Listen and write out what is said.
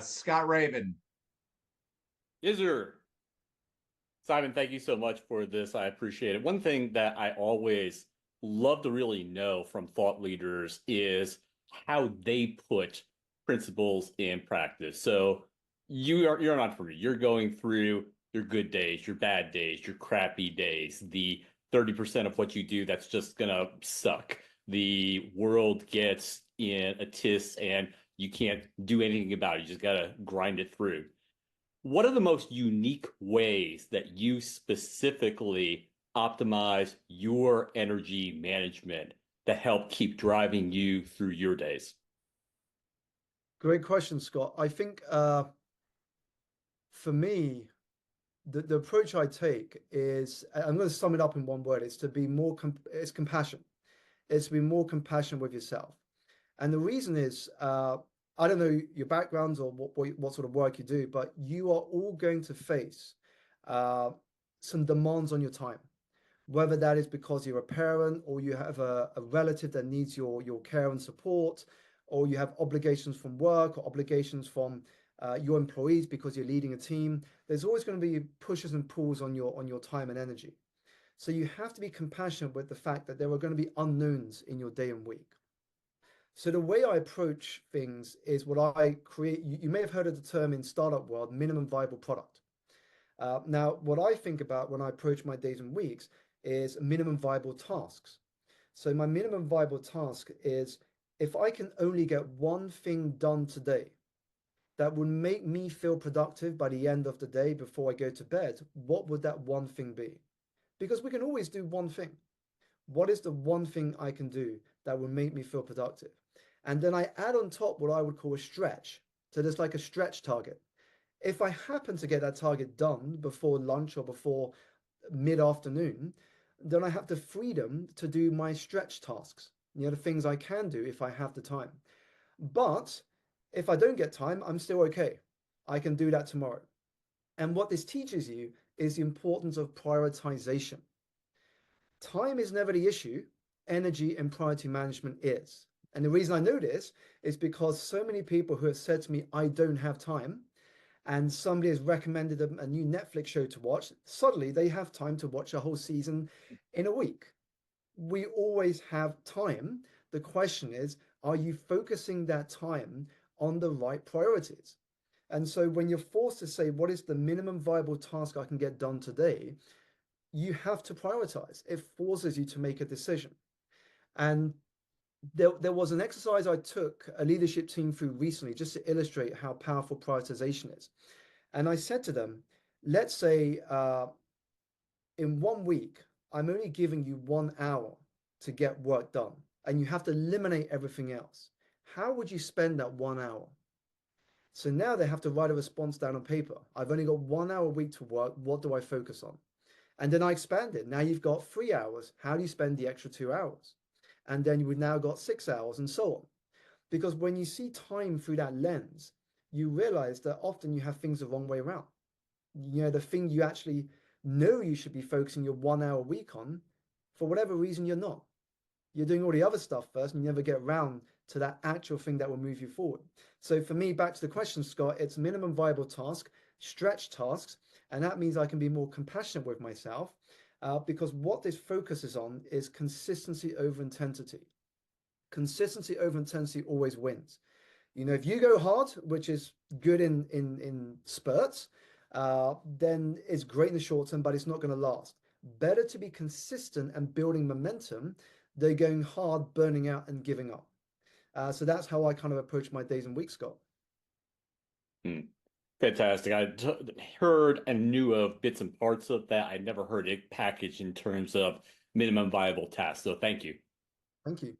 Scott Raven. Is there? Simon, thank you so much for this. I appreciate it. One thing that I always love to really know from thought leaders is how they put principles in practice. So you're an entrepreneur. You're going through your good days, your bad days, your crappy days, the 30% of what you do that's just gonna suck. The world gets in a tiss and you can't do anything about it. You just gotta grind it through. What are the most unique ways that you specifically optimize your energy management that help keep driving you through your days? Great question, Scott. I think for me, the approach I take is I'm going to sum it up in one word. It's to be more it's compassion. It's to be more compassionate with yourself. And the reason is I don't know your backgrounds or what sort of work you do, but you are all going to face uh, some demands on your time, whether that is because you're a parent or you have a relative that needs your care and support, or you have obligations from work or obligations from your employees because you're leading a team. There's always going to be pushes and pulls on your time and energy. So you have to be compassionate with the fact that there are going to be unknowns in your day and week. So the way I approach things is what I create. You may have heard of the term in startup world, minimum viable product. Now, what I think about when I approach my days and weeks is minimum viable tasks. So my minimum viable task is if I can only get one thing done today that would make me feel productive by the end of the day before I go to bed, what would that one thing be? Because we can always do one thing. What is the one thing I can do that will make me feel productive? And then I add on top what I would call a stretch. So there's like a stretch target. If I happen to get that target done before lunch or before mid-afternoon, then I have the freedom to do my stretch tasks, the things I can do if I have the time. But if I don't get time, I'm still okay. I can do that tomorrow. And what this teaches you is the importance of prioritization. Time is never the issue, energy and priority management is. And the reason I know this is because so many people who have said to me, I don't have time, and somebody has recommended them a new Netflix show to watch, suddenly they have time to watch a whole season in a week. We always have time. The question is, are you focusing that time on the right priorities? And so when you're forced to say, what is the minimum viable task I can get done today? You have to prioritize. It forces you to make a decision. And there was an exercise I took a leadership team through recently just to illustrate how powerful prioritization is. And I said to them, let's say in 1 week, I'm only giving you 1 hour to get work done, and you have to eliminate everything else. How would you spend that 1 hour? So now they have to write a response down on paper. I've only got 1 hour a week to work. What do I focus on? And then I expand it. Now you've got 3 hours. How do you spend the extra 2 hours? And then you've now got 6 hours and so on. Because when you see time through that lens, you realize that often you have things the wrong way around. The thing you actually know you should be focusing your 1 hour a week on, for whatever reason, you're not. You're doing all the other stuff first and you never get around to that actual thing that will move you forward. So for me, back to the question, Scott, it's minimum viable task, stretch tasks, and that means I can be more compassionate with myself because what this focuses on is consistency over intensity. Consistency over intensity always wins. If you go hard, which is good in spurts, then it's great in the short term, but it's not going to last. Better to be consistent and building momentum than going hard, burning out, and giving up. So that's how I kind of approach my days and weeks, Scott. Hmm. Fantastic. Heard and knew of bits and parts of that. I never heard it packaged in terms of minimum viable tasks. So thank you. Thank you.